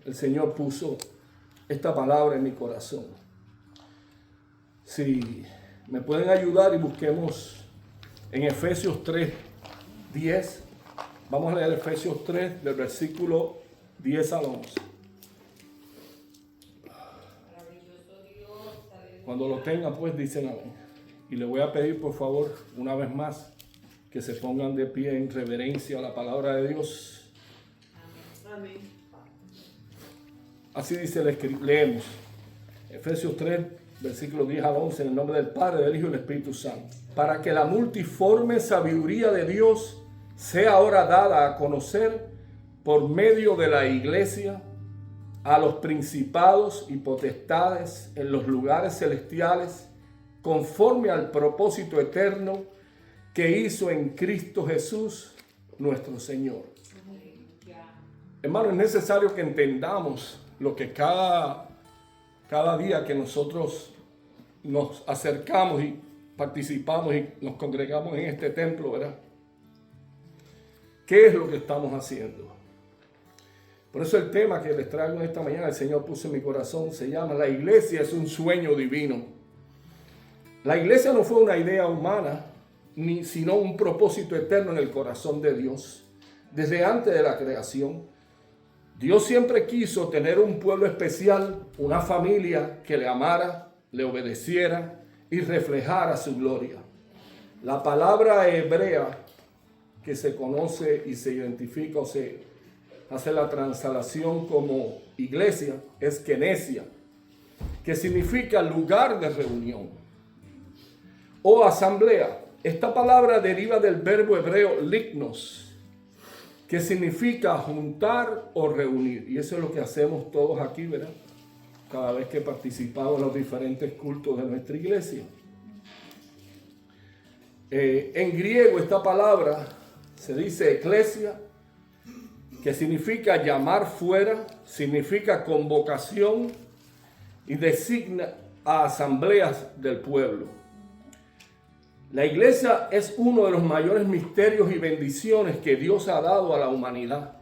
el Señor puso esta palabra en mi corazón. Si me pueden ayudar y busquemos en Efesios 3:10. Vamos a leer Efesios 3 del versículo 10 al 11. Cuando lo tengan, pues dicen amén. Y le voy a pedir, por favor, una vez más, que se pongan de pie en reverencia a la palabra de Dios. Amén. Así dice, leemos Efesios 3, versículos 10 al 11, en el nombre del Padre, del Hijo y del Espíritu Santo. Para que la multiforme sabiduría de Dios sea ahora dada a conocer por medio de la iglesia a los principados y potestades en los lugares celestiales, conforme al propósito eterno que hizo en Cristo Jesús, nuestro Señor. Hermano, es necesario que entendamos lo que cada día que nosotros nos acercamos y participamos y nos congregamos en este templo, ¿verdad? ¿Qué es lo que estamos haciendo? Por eso el tema que les traigo esta mañana, el Señor puso en mi corazón, se llama La iglesia es un sueño divino. La iglesia no fue una idea humana, sino un propósito eterno en el corazón de Dios. Desde antes de la creación, Dios siempre quiso tener un pueblo especial, una familia que le amara, le obedeciera y reflejara su gloria. La palabra hebrea que se conoce y se identifica o se hace la translación como iglesia es kenesia, que significa lugar de reunión o asamblea. Esta palabra deriva del verbo hebreo lignos, que significa juntar o reunir. Y eso es lo que hacemos todos aquí, ¿verdad? Cada vez que participamos en los diferentes cultos de nuestra iglesia. En griego esta palabra se dice eclesia, que significa llamar fuera, significa convocación y designa a asambleas del pueblo. La iglesia es uno de los mayores misterios y bendiciones que Dios ha dado a la humanidad.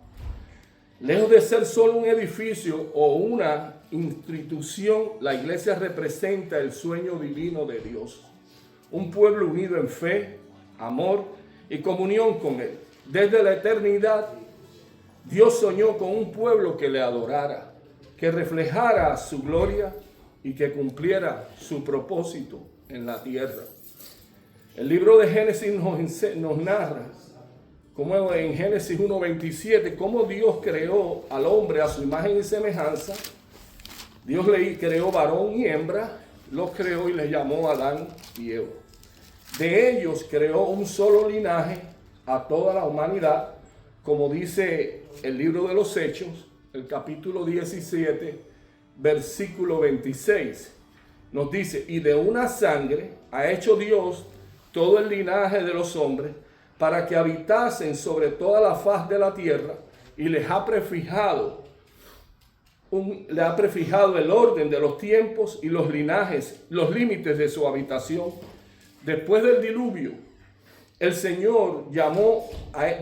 Lejos de ser solo un edificio o una institución, la iglesia representa el sueño divino de Dios. Un pueblo unido en fe, amor y comunión con Él. Desde la eternidad, Dios soñó con un pueblo que le adorara, que reflejara su gloria y que cumpliera su propósito en la tierra. El libro de Génesis nos narra, como en Génesis 1:27, cómo Dios creó al hombre a su imagen y semejanza. Dios le creó varón y hembra, los creó y les llamó Adán y Eva. De ellos creó un solo linaje a toda la humanidad, como dice el libro de los Hechos, el capítulo 17, versículo 26. Nos dice, y de una sangre ha hecho Dios todo el linaje de los hombres para que habitasen sobre toda la faz de la tierra, y les ha prefijado el orden de los tiempos y los linajes, los límites de su habitación. Después del diluvio, el Señor llamó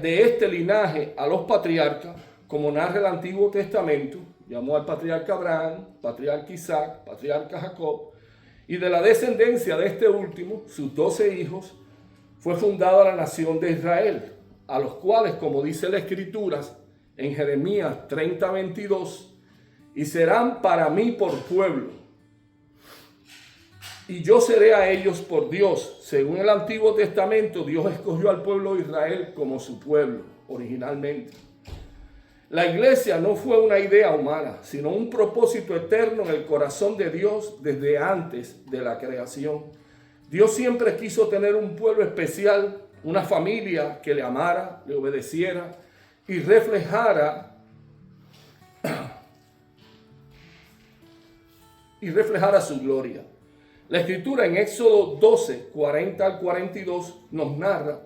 de este linaje a los patriarcas, como narra el Antiguo Testamento. Llamó al patriarca Abraham, patriarca Isaac, patriarca Jacob, y de la descendencia de este último, sus 12 hijos, fue fundada la nación de Israel, a los cuales, como dice la Escritura en Jeremías 30:22, y serán para mí por pueblo, y yo seré a ellos por Dios. Según el Antiguo Testamento, Dios escogió al pueblo de Israel como su pueblo originalmente. La iglesia no fue una idea humana, sino un propósito eterno en el corazón de Dios desde antes de la creación. Dios siempre quiso tener un pueblo especial, una familia que le amara, le obedeciera y reflejara su gloria. La Escritura en Éxodo 12, 40 al 42 nos narra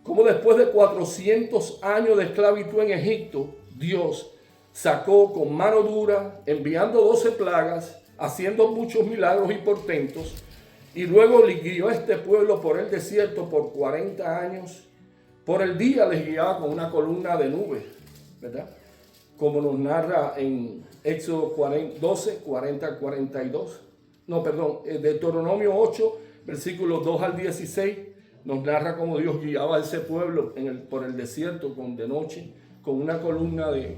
cómo después de 400 años de esclavitud en Egipto, Dios sacó con mano dura, enviando 12 plagas, haciendo muchos milagros y portentos, y luego le guió a este pueblo por el desierto por 40 años. Por el día les guiaba con una columna de nube, ¿verdad? como nos narra en Éxodo 12, 40 al 42. No, perdón, Deuteronomio 8, versículos 2 al 16, nos narra cómo Dios guiaba a ese pueblo por el desierto de noche, con una columna de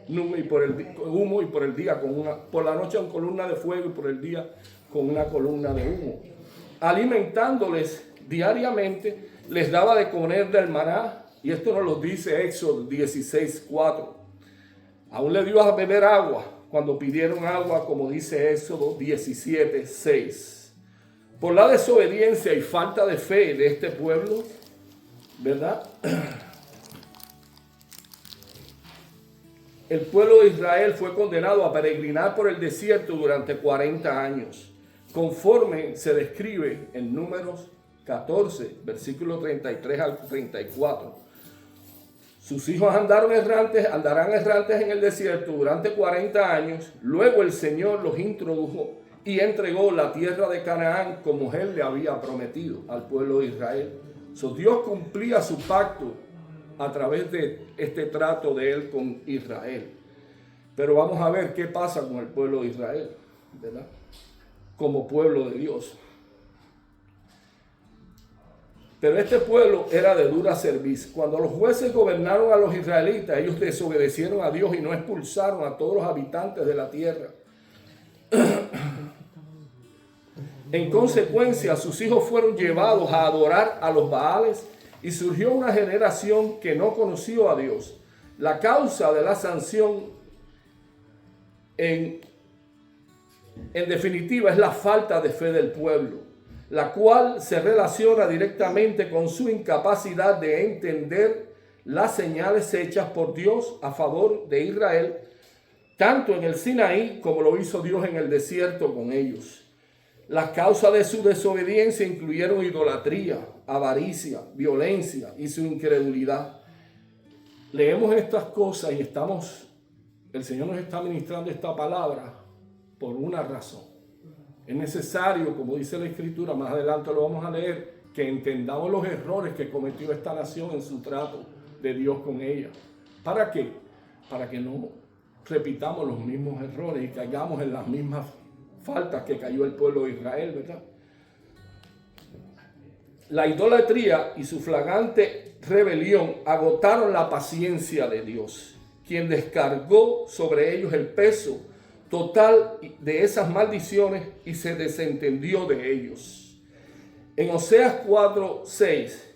humo y por el día, por la noche una columna de fuego y por el día con una columna de humo. Alimentándoles diariamente, les daba de comer del maná, y esto nos lo dice Éxodo 16, 4. Aún le dio a beber agua cuando pidieron agua, como dice Éxodo 17, 6. Por la desobediencia y falta de fe de este pueblo, ¿verdad? El pueblo de Israel fue condenado a peregrinar por el desierto durante 40 años, conforme se describe en Números 14, versículos 33 al 34. Sus hijos andarán errantes en el desierto durante 40 años. Luego el Señor los introdujo y entregó la tierra de Canaán como Él le había prometido al pueblo de Israel. Dios cumplía su pacto a través de este trato de Él con Israel. Pero vamos a ver qué pasa con el pueblo de Israel, ¿verdad? Como pueblo de Dios. Pero este pueblo era de dura cerviz. Cuando los jueces gobernaron a los israelitas, ellos desobedecieron a Dios y no expulsaron a todos los habitantes de la tierra. En consecuencia, sus hijos fueron llevados a adorar a los Baales y surgió una generación que no conoció a Dios. La causa de la sanción, en definitiva, es la falta de fe del pueblo, la cual se relaciona directamente con su incapacidad de entender las señales hechas por Dios a favor de Israel, tanto en el Sinaí como lo hizo Dios en el desierto con ellos. Las causas de su desobediencia incluyeron idolatría, avaricia, violencia y su incredulidad. Leemos estas cosas y el Señor nos está ministrando esta palabra por una razón. Es necesario, como dice la Escritura, más adelante lo vamos a leer, que entendamos los errores que cometió esta nación en su trato de Dios con ella. ¿Para qué? Para que no repitamos los mismos errores y caigamos en las mismas faltas que cayó el pueblo de Israel, ¿verdad? La idolatría y su flagrante rebelión agotaron la paciencia de Dios, quien descargó sobre ellos el peso total de esas maldiciones y se desentendió de ellos. En Oseas 4, 6,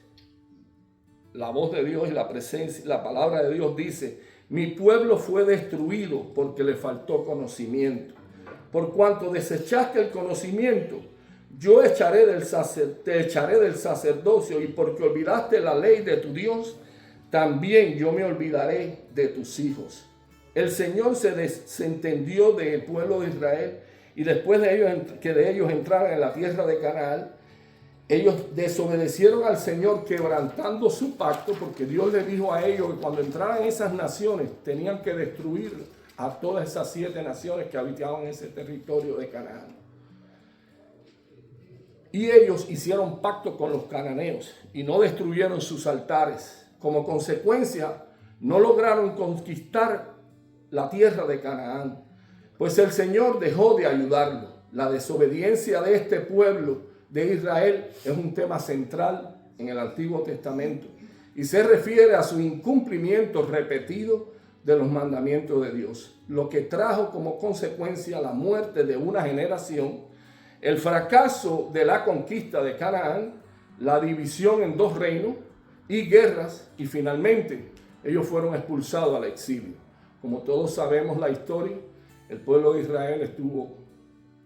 la voz de Dios y la palabra de Dios dice: mi pueblo fue destruido porque le faltó conocimiento. Por cuanto desechaste el conocimiento, yo te echaré del sacerdocio, y porque olvidaste la ley de tu Dios, también yo me olvidaré de tus hijos. El Señor se desentendió del pueblo de Israel, y después de ellos entraran en la tierra de Canaán, ellos desobedecieron al Señor, quebrantando su pacto, porque Dios les dijo a ellos que cuando entraran esas naciones tenían que destruir a todas esas 7 naciones que habitaban ese territorio de Canaán. Y ellos hicieron pacto con los cananeos y no destruyeron sus altares. Como consecuencia, no lograron conquistar la tierra de Canaán, pues el Señor dejó de ayudarlo. La desobediencia de este pueblo de Israel es un tema central en el Antiguo Testamento y se refiere a su incumplimiento repetido de los mandamientos de Dios, lo que trajo como consecuencia la muerte de una generación, el fracaso de la conquista de Canaán, la división en 2 reinos y guerras, y finalmente ellos fueron expulsados al exilio. Como todos sabemos la historia, el pueblo de Israel estuvo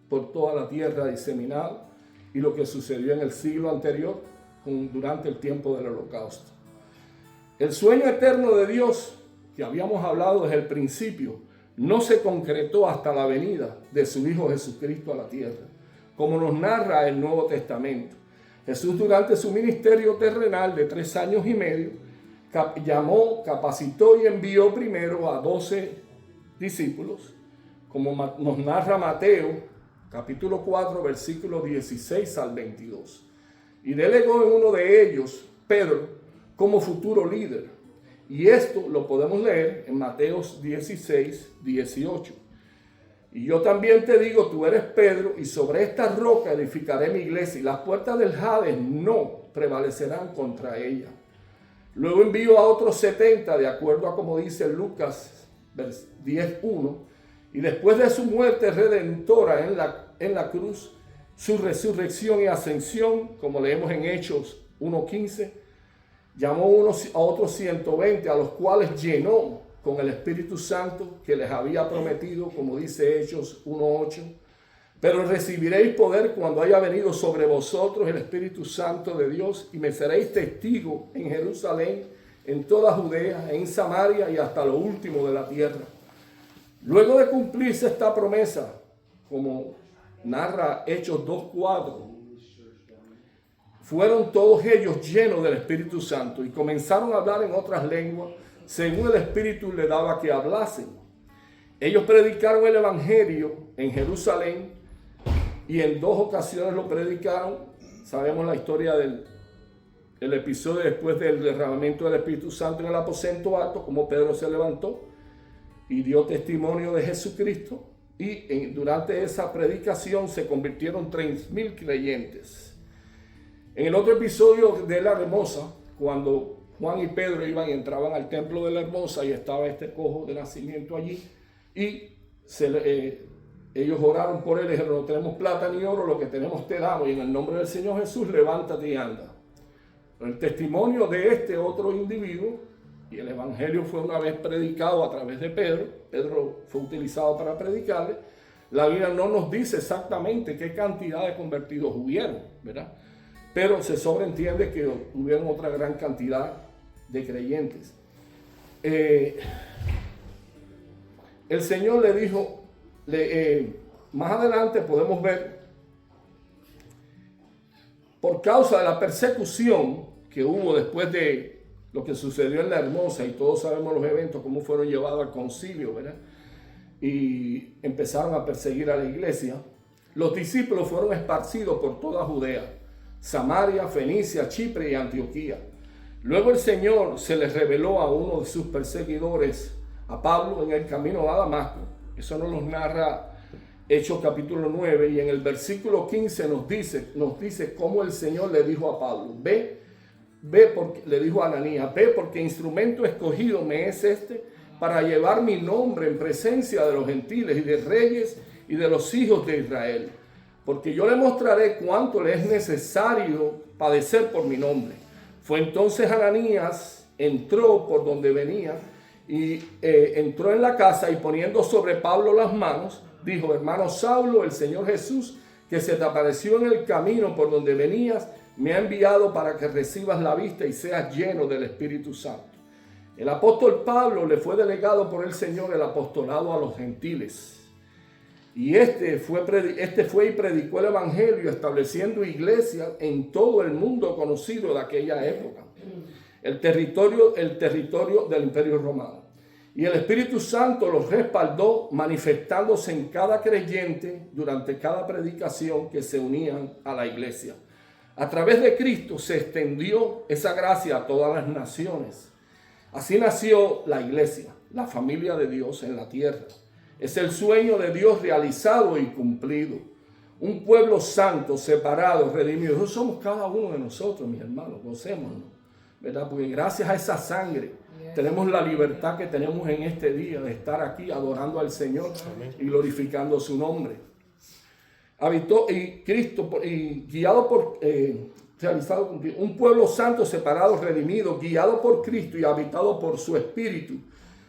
por toda la tierra diseminado, y lo que sucedió en el siglo anterior durante el tiempo del Holocausto. El sueño eterno de Dios, que habíamos hablado desde el principio, no se concretó hasta la venida de su Hijo Jesucristo a la tierra, como nos narra el Nuevo Testamento. Jesús, durante su ministerio terrenal de 3 años y medio, llamó, capacitó y envió primero a 12 discípulos, como nos narra Mateo, capítulo 4, versículos 16 al 22. Y delegó en uno de ellos, Pedro, como futuro líder, Y esto lo podemos leer en Mateos 16, 18. Y yo también te digo, tú eres Pedro, y sobre esta roca edificaré mi iglesia, y las puertas del Hades no prevalecerán contra ella. Luego envío a otros 70, de acuerdo a como dice Lucas 10:1, y después de su muerte redentora en la cruz, su resurrección y ascensión, como leemos en Hechos 1:15, llamó a otros 120, a los cuales llenó con el Espíritu Santo que les había prometido, como dice Hechos 1:8. Pero recibiréis poder cuando haya venido sobre vosotros el Espíritu Santo de Dios, y me seréis testigo en Jerusalén, en toda Judea, en Samaria y hasta lo último de la tierra. Luego de cumplirse esta promesa, como narra Hechos 2:4, fueron todos ellos llenos del Espíritu Santo y comenzaron a hablar en otras lenguas, según el Espíritu le daba que hablasen. Ellos predicaron el Evangelio en Jerusalén, y en 2 ocasiones lo predicaron. Sabemos la historia del episodio después del derramamiento del Espíritu Santo en el aposento alto, como Pedro se levantó y dio testimonio de Jesucristo, y durante esa predicación se convirtieron 3,000 creyentes. En el otro episodio de la Hermosa, cuando Juan y Pedro iban y entraban al templo de la Hermosa, y estaba este cojo de nacimiento allí, y ellos oraron por él y dijeron: no tenemos plata ni oro, lo que tenemos te damos, y en el nombre del Señor Jesús levántate y anda. El testimonio de este otro individuo, y el evangelio fue una vez predicado a través de Pedro fue utilizado para predicarle. La Biblia no nos dice exactamente qué cantidad de convertidos hubieron, ¿verdad? Pero se sobreentiende que hubieron otra gran cantidad de creyentes. El Señor le dijo, más adelante podemos ver, por causa de la persecución que hubo después de lo que sucedió en la Hermosa, y todos sabemos los eventos, cómo fueron llevados al concilio, ¿verdad? Y empezaron a perseguir a la iglesia. Los discípulos fueron esparcidos por toda Judea, Samaria, Fenicia, Chipre y Antioquía. Luego el Señor se les reveló a uno de sus perseguidores, a Pablo, en el camino a Damasco. Eso nos lo narra Hechos capítulo 9, y en el versículo 15 nos dice cómo el Señor le dijo a Pablo: ve porque, le dijo a Ananías, ve porque instrumento escogido me es este para llevar mi nombre en presencia de los gentiles y de reyes y de los hijos de Israel, porque yo le mostraré cuánto le es necesario padecer por mi nombre. Fue entonces Ananías, entró por donde venía, y entró en la casa, y poniendo sobre Pablo las manos, dijo: hermano Saulo, el Señor Jesús, que se te apareció en el camino por donde venías, me ha enviado para que recibas la vista y seas lleno del Espíritu Santo. El apóstol Pablo le fue delegado por el Señor el apostolado a los gentiles. Y este fue y predicó el Evangelio, estableciendo iglesias en todo el mundo conocido de aquella época, el territorio del Imperio Romano. Y el Espíritu Santo los respaldó, manifestándose en cada creyente durante cada predicación que se unían a la iglesia. A través de Cristo se extendió esa gracia a todas las naciones. Así nació la iglesia, la familia de Dios en la tierra. Es el sueño de Dios realizado y cumplido. Un pueblo santo, separado, redimido. Eso somos cada uno de nosotros, mis hermanos, gocémonos, ¿verdad? Porque gracias a esa sangre tenemos la libertad que tenemos en este día de estar aquí adorando al Señor y glorificando su nombre. Habitó y Cristo, y guiado por, realizado un pueblo santo, separado, redimido, guiado por Cristo y habitado por su Espíritu,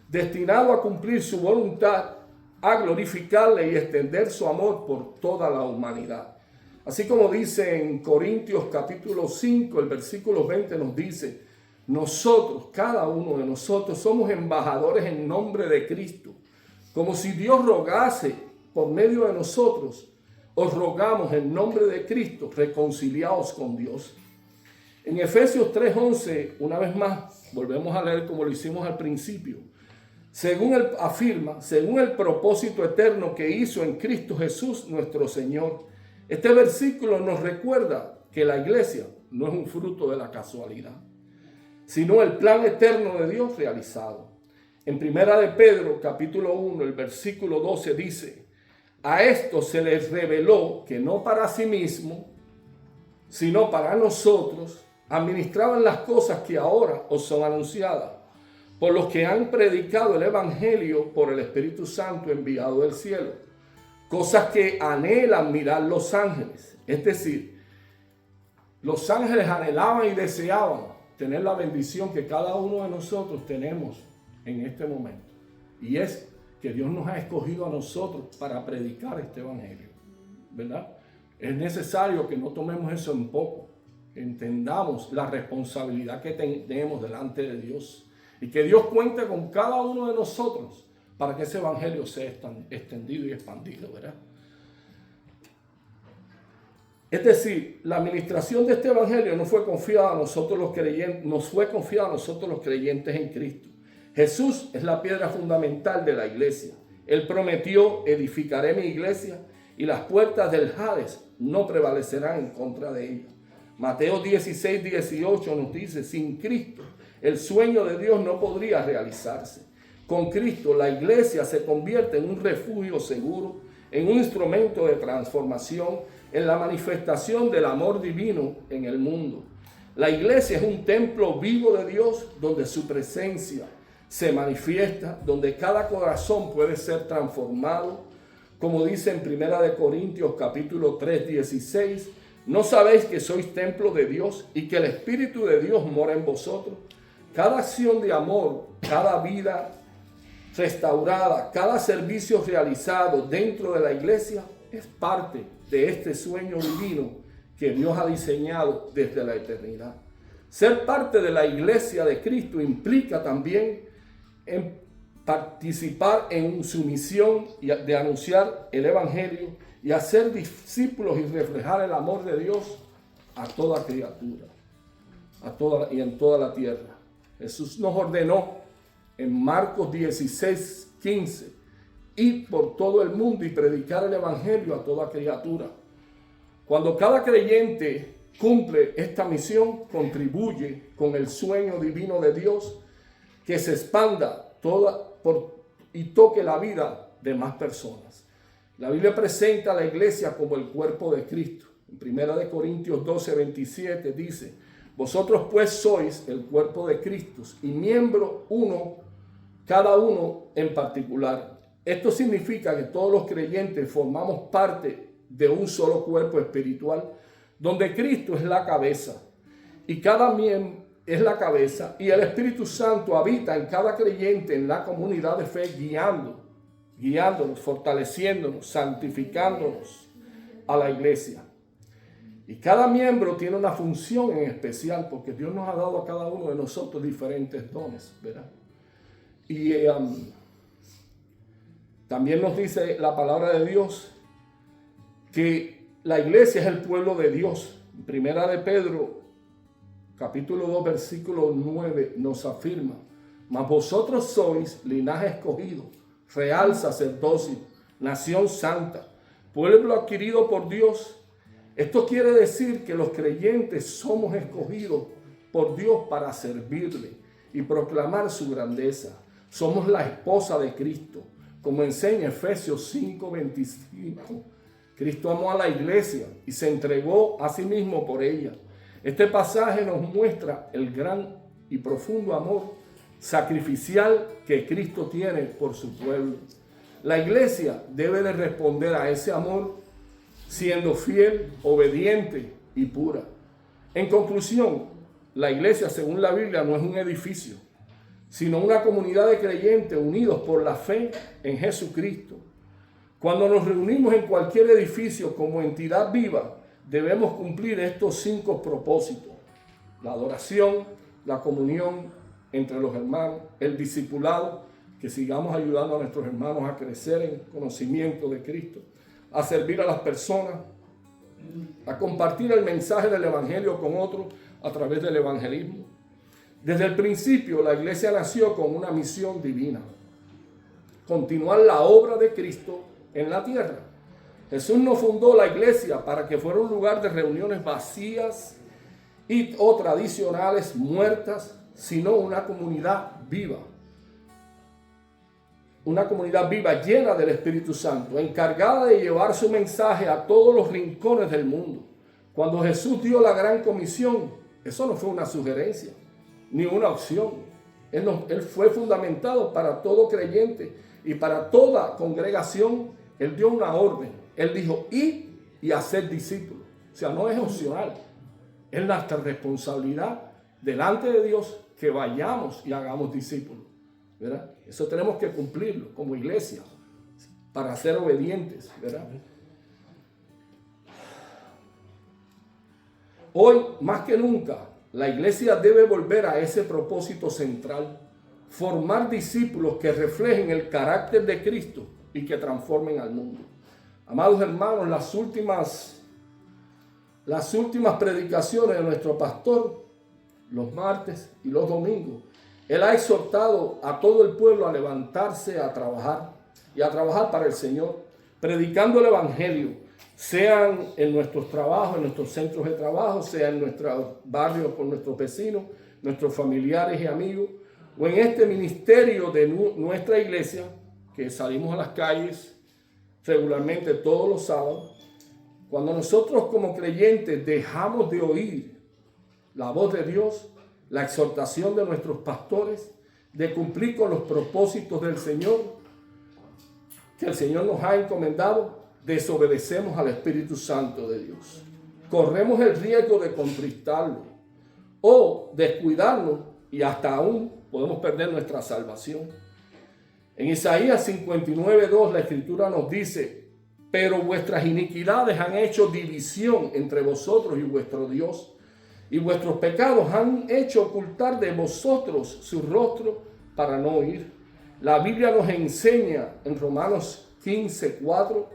destinado a cumplir su voluntad, a glorificarle y extender su amor por toda la humanidad. Así como dice en Corintios capítulo 5, el versículo 20 nos dice: nosotros, cada uno de nosotros, somos embajadores en nombre de Cristo. Como si Dios rogase por medio de nosotros, os rogamos en nombre de Cristo, reconciliaos con Dios. En Efesios 3:11, una vez más, volvemos a leer como lo hicimos al principio. Según el propósito eterno que hizo en Cristo Jesús nuestro Señor. Este versículo nos recuerda que la iglesia no es un fruto de la casualidad. sino el plan eterno de Dios realizado. En Primera de Pedro, capítulo 1, el versículo 12 dice: a esto se les reveló que no para sí mismo, sino para nosotros, administraban las cosas que ahora os son anunciadas, por los que han predicado el Evangelio por el Espíritu Santo enviado del cielo, cosas que anhelan mirar los ángeles. Es decir, los ángeles anhelaban y deseaban tener la bendición que cada uno de nosotros tenemos en este momento. Y es que Dios nos ha escogido a nosotros para predicar este Evangelio, ¿verdad? Es necesario que no tomemos eso en poco, entendamos la responsabilidad que tenemos delante de Dios y que Dios cuente con cada uno de nosotros para que ese Evangelio sea extendido y expandido, ¿verdad? Es decir, la administración de este Evangelio nos fue confiada a nosotros los creyentes en Cristo. Jesús es la piedra fundamental de la iglesia. Él prometió: edificaré mi iglesia y las puertas del Hades no prevalecerán en contra de ella. Mateo 16, 18 nos dice: sin Cristo el sueño de Dios no podría realizarse. Con Cristo la iglesia se convierte en un refugio seguro, en un instrumento de transformación, en la manifestación del amor divino en el mundo. La iglesia es un templo vivo de Dios donde su presencia se manifiesta, donde cada corazón puede ser transformado. Como dice en 1 Corintios capítulo 3, 16, ¿no sabéis que sois templo de Dios y que el Espíritu de Dios mora en vosotros? Cada acción de amor, cada vida restaurada, cada servicio realizado dentro de la iglesia es parte de este sueño divino que Dios ha diseñado desde la eternidad. Ser parte de la iglesia de Cristo implica también en participar en su misión de anunciar el Evangelio y hacer discípulos y reflejar el amor de Dios a toda criatura, y en toda la tierra. Jesús nos ordenó en Marcos 16, 15, ir por todo el mundo y predicar el Evangelio a toda criatura. Cuando cada creyente cumple esta misión, contribuye con el sueño divino de Dios que se expanda y toque la vida de más personas. La Biblia presenta a la iglesia como el cuerpo de Cristo. En 1 Corintios 12, 27 dice: vosotros pues sois el cuerpo de Cristo y miembro uno, cada uno en particular. Esto significa que todos los creyentes formamos parte de un solo cuerpo espiritual, donde Cristo es la cabeza y cada miembro es la cabeza, y el Espíritu Santo habita en cada creyente en la comunidad de fe, guiándonos, fortaleciéndonos, santificándonos a la iglesia. Y cada miembro tiene una función en especial, porque Dios nos ha dado a cada uno de nosotros diferentes dones, ¿verdad? Y también nos dice la palabra de Dios que la iglesia es el pueblo de Dios. Primera de Pedro capítulo 2, versículo 9 nos afirma: mas vosotros sois linaje escogido, real sacerdocio, nación santa, pueblo adquirido por Dios. Esto quiere decir que los creyentes somos escogidos por Dios para servirle y proclamar su grandeza. Somos la esposa de Cristo, como enseña Efesios 5, 25. Cristo amó a la iglesia y se entregó a sí mismo por ella. Este pasaje nos muestra el gran y profundo amor sacrificial que Cristo tiene por su pueblo. La iglesia debe de responder a ese amor siendo fiel, obediente y pura. En conclusión, la iglesia, según la Biblia, no es un edificio, sino una comunidad de creyentes unidos por la fe en Jesucristo. Cuando nos reunimos en cualquier edificio como entidad viva, debemos cumplir estos 5 propósitos: la adoración, la comunión entre los hermanos, el discipulado, que sigamos ayudando a nuestros hermanos a crecer en conocimiento de Cristo, a servir a las personas, a compartir el mensaje del Evangelio con otros a través del evangelismo. Desde el principio la iglesia nació con una misión divina: continuar la obra de Cristo en la tierra. Jesús no fundó la iglesia para que fuera un lugar de reuniones vacías o tradicionales muertas, sino una comunidad viva. Una comunidad viva llena del Espíritu Santo, encargada de llevar su mensaje a todos los rincones del mundo. Cuando Jesús dio la gran comisión, eso no fue una sugerencia, ni una opción. Él fue fundamentado para todo creyente y para toda congregación. Él dio una orden. Él dijo, id y hacer discípulos. O sea, no es opcional. Es nuestra responsabilidad delante de Dios que vayamos y hagamos discípulos, ¿verdad? Eso tenemos que cumplirlo como iglesia para ser obedientes, ¿verdad? Hoy, más que nunca, la iglesia debe volver a ese propósito central, formar discípulos que reflejen el carácter de Cristo y que transformen al mundo. Amados hermanos, las últimas predicaciones de nuestro pastor, los martes y los domingos, él ha exhortado a todo el pueblo a levantarse a trabajar y a trabajar para el Señor, predicando el evangelio, sean en nuestros trabajos, en nuestros centros de trabajo, sea en nuestros barrios con nuestros vecinos, nuestros familiares y amigos, o en este ministerio de nuestra iglesia, que salimos a las calles regularmente todos los sábados. Cuando nosotros como creyentes dejamos de oír la voz de Dios, la exhortación de nuestros pastores, de cumplir con los propósitos del Señor, que el Señor nos ha encomendado, desobedecemos al Espíritu Santo de Dios. Corremos el riesgo de contristarlo o descuidarnos y hasta aún podemos perder nuestra salvación. En Isaías 59:2 la Escritura nos dice, pero vuestras iniquidades han hecho división entre vosotros y vuestro Dios, y vuestros pecados han hecho ocultar de vosotros su rostro para no oír. La Biblia nos enseña en Romanos 15:4,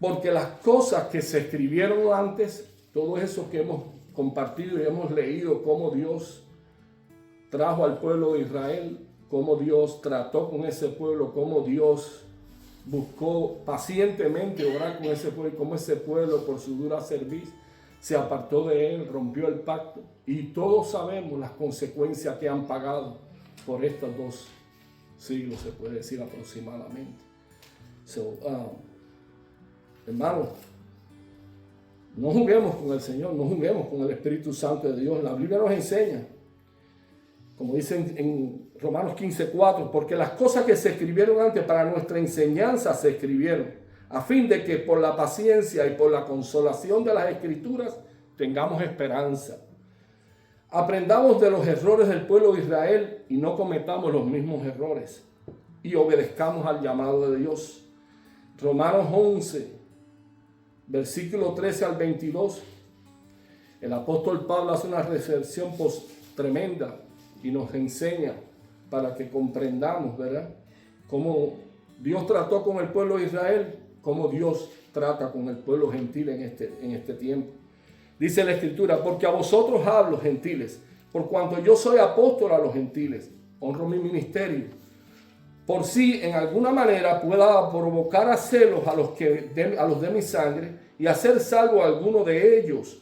porque las cosas que se escribieron antes, todo eso que hemos compartido y hemos leído, cómo Dios trajo al pueblo de Israel, cómo Dios trató con ese pueblo, cómo Dios buscó pacientemente orar con ese pueblo, y cómo ese pueblo por su dura cerviz se apartó de él, rompió el pacto, y todos sabemos las consecuencias que han pagado por estos 2 siglos, se puede decir aproximadamente. Hermanos, no juguemos con el Señor, no juguemos con el Espíritu Santo de Dios. La Biblia nos enseña, como dicen en Romanos 15:4, porque las cosas que se escribieron antes para nuestra enseñanza se escribieron, a fin de que por la paciencia y por la consolación de las Escrituras tengamos esperanza. Aprendamos de los errores del pueblo de Israel y no cometamos los mismos errores, y obedezcamos al llamado de Dios. Romanos 11, versículo 13 al 22, el apóstol Pablo hace una reflexión tremenda y nos enseña para que comprendamos, ¿verdad?, cómo Dios trató con el pueblo de Israel, cómo Dios trata con el pueblo gentil en este tiempo. Dice la Escritura, porque a vosotros hablo, gentiles, por cuanto yo soy apóstol a los gentiles, honro mi ministerio, por si en alguna manera pueda provocar a celos a los de mi sangre y hacer salvo a alguno de ellos,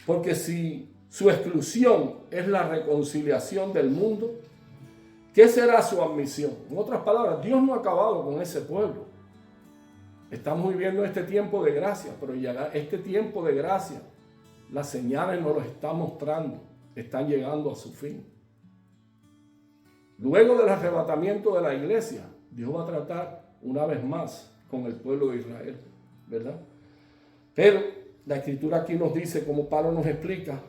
porque si su exclusión es la reconciliación del mundo, ¿qué será su admisión? En otras palabras, Dios no ha acabado con ese pueblo. Estamos viviendo este tiempo de gracia, pero ya este tiempo de gracia, las señales nos lo están mostrando, están llegando a su fin. Luego del arrebatamiento de la iglesia, Dios va a tratar una vez más con el pueblo de Israel, ¿verdad? Pero la Escritura aquí nos dice, como Pablo nos explica,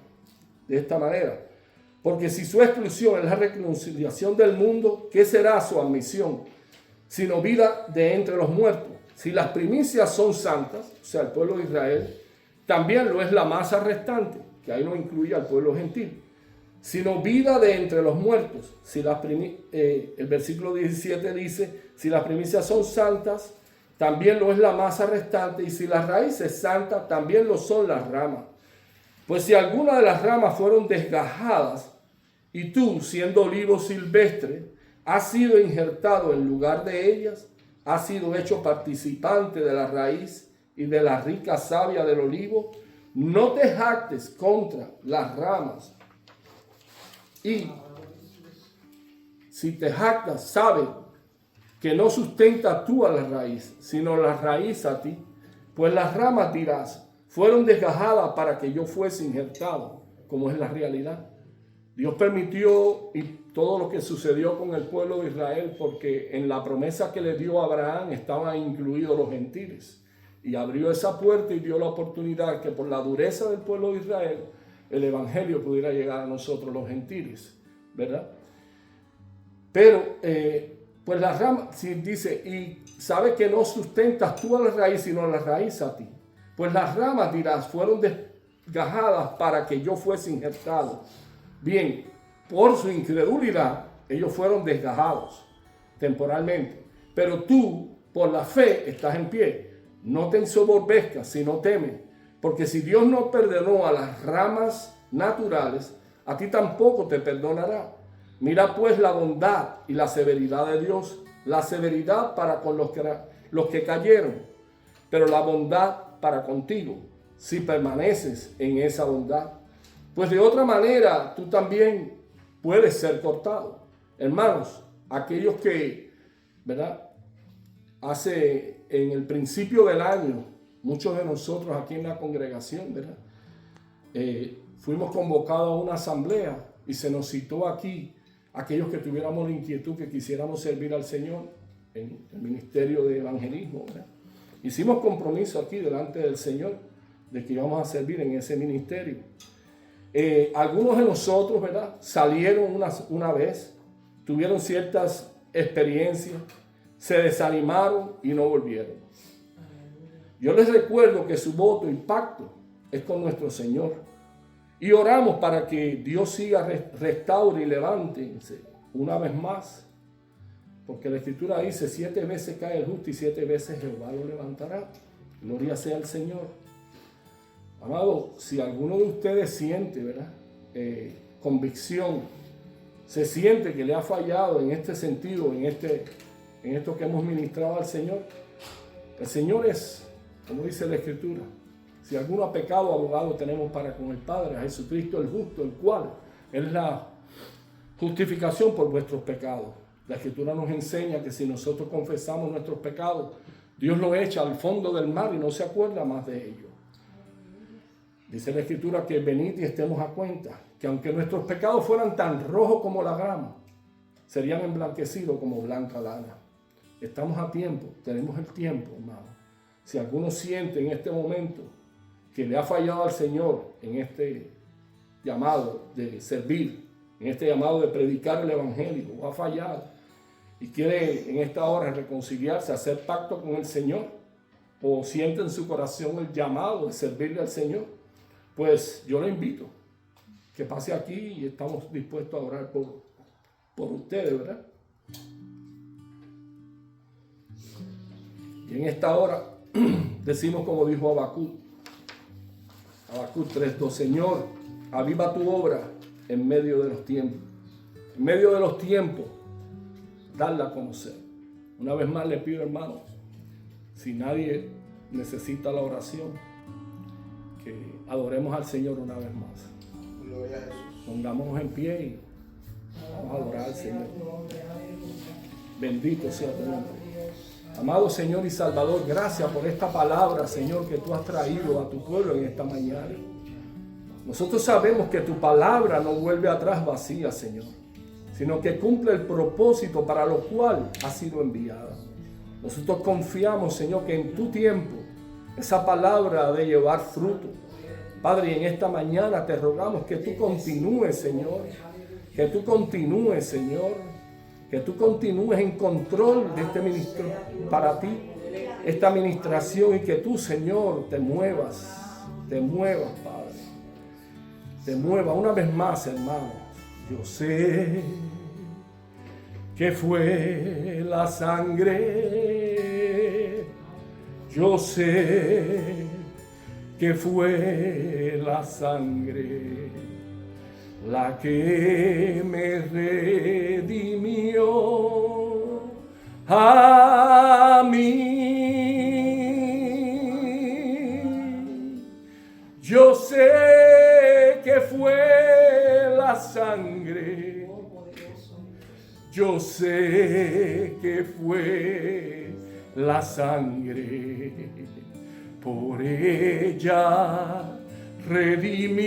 de esta manera, porque si su exclusión es la reconciliación del mundo, ¿qué será su admisión? Sino vida de entre los muertos. Si las primicias son santas, o sea, el pueblo de Israel, también lo es la masa restante, que ahí no incluye al pueblo gentil, sino vida de entre los muertos. Si el versículo 17 dice, si las primicias son santas, también lo es la masa restante, y si la raíz es santa, también lo son las ramas. Pues si alguna de las ramas fueron desgajadas, y tú, siendo olivo silvestre, has sido injertado en lugar de ellas, has sido hecho participante de la raíz y de la rica savia del olivo, no te jactes contra las ramas y si te jactas, sabe que no sustentas tú a la raíz, sino la raíz a ti. Pues las ramas, dirás, fueron desgajadas para que yo fuese injertado, como es la realidad. Dios permitió y todo lo que sucedió con el pueblo de Israel, porque en la promesa que le dio a Abraham estaban incluidos los gentiles. Y abrió esa puerta y dio la oportunidad que por la dureza del pueblo de Israel, el evangelio pudiera llegar a nosotros los gentiles, ¿verdad? Pero, pues la rama, si dice, y sabe que no sustentas tú a la raíz, sino a la raíz a ti. Pues las ramas, dirás, fueron desgajadas para que yo fuese injertado. Bien, por su incredulidad, ellos fueron desgajados temporalmente. Pero tú, por la fe, estás en pie. No te ensoberbezcas, sino teme. Porque si Dios no perdonó a las ramas naturales, a ti tampoco te perdonará. Mira pues la bondad y la severidad de Dios. La severidad para con los que cayeron, pero la bondad para contigo, si permaneces en esa bondad. Pues de otra manera, tú también puedes ser cortado. Hermanos, aquellos que, ¿verdad? En el principio del año, muchos de nosotros aquí en la congregación, ¿verdad? Fuimos convocados a una asamblea y se nos citó aquí aquellos que tuviéramos la inquietud que quisiéramos servir al Señor en el ministerio de evangelismo, ¿verdad? Hicimos compromiso aquí delante del Señor de que íbamos a servir en ese ministerio. Algunos de nosotros, ¿verdad?, salieron una vez, tuvieron ciertas experiencias, se desanimaron y no volvieron. Yo les recuerdo que su voto y pacto es con nuestro Señor. Y oramos para que Dios siga, restaure y levántense una vez más. Porque la Escritura dice, 7 veces cae el justo y 7 veces Jehová lo levantará. Gloria sea al Señor. Amado, si alguno de ustedes siente, ¿verdad?, convicción, se siente que le ha fallado en este sentido, en esto que hemos ministrado al Señor, el Señor es, como dice la Escritura, si alguno ha pecado, abogado tenemos para con el Padre, a Jesucristo el justo, el cual es la justificación por vuestros pecados. La Escritura nos enseña que si nosotros confesamos nuestros pecados, Dios los echa al fondo del mar y no se acuerda más de ellos. Dice la Escritura que venid y estemos a cuenta, que aunque nuestros pecados fueran tan rojos como la grama, serían emblanquecidos como blanca lana. Estamos a tiempo, tenemos el tiempo, hermano. Si alguno siente en este momento que le ha fallado al Señor en este llamado de servir, en este llamado de predicar el Evangelio, o ha fallado y quiere en esta hora reconciliarse, hacer pacto con el Señor, o siente en su corazón el llamado de servirle al Señor, pues yo le invito que pase aquí y estamos dispuestos a orar por ustedes, ¿verdad? Y en esta hora decimos como dijo Habacuc 3:2, Señor, aviva tu obra en medio de los tiempos. En medio de los tiempos, darla a conocer. Una vez más le pido, hermanos, si nadie necesita la oración, que adoremos al Señor una vez más. Gloria a Jesús. Pongámonos en pie y vamos a adorar al Señor. Bendito sea tu nombre. Amado Señor y Salvador, gracias por esta palabra, Señor, que tú has traído a tu pueblo en esta mañana. Nosotros sabemos que tu palabra no vuelve atrás vacía, Señor, sino que cumple el propósito para lo cual ha sido enviada. Nosotros confiamos, Señor, que en tu tiempo esa palabra ha de llevar fruto. Padre, en esta mañana te rogamos que tú continúes, Señor, que tú continúes, Señor, que tú continúes en control de este ministerio para ti, esta administración, y que tú, Señor, te muevas, Padre, te muevas una vez más, hermano. Yo sé que fue la sangre, yo sé que fue la sangre la que me redimió a mí. Yo sé que fue la sangre, Yo sé que fue la sangre por ella redimido.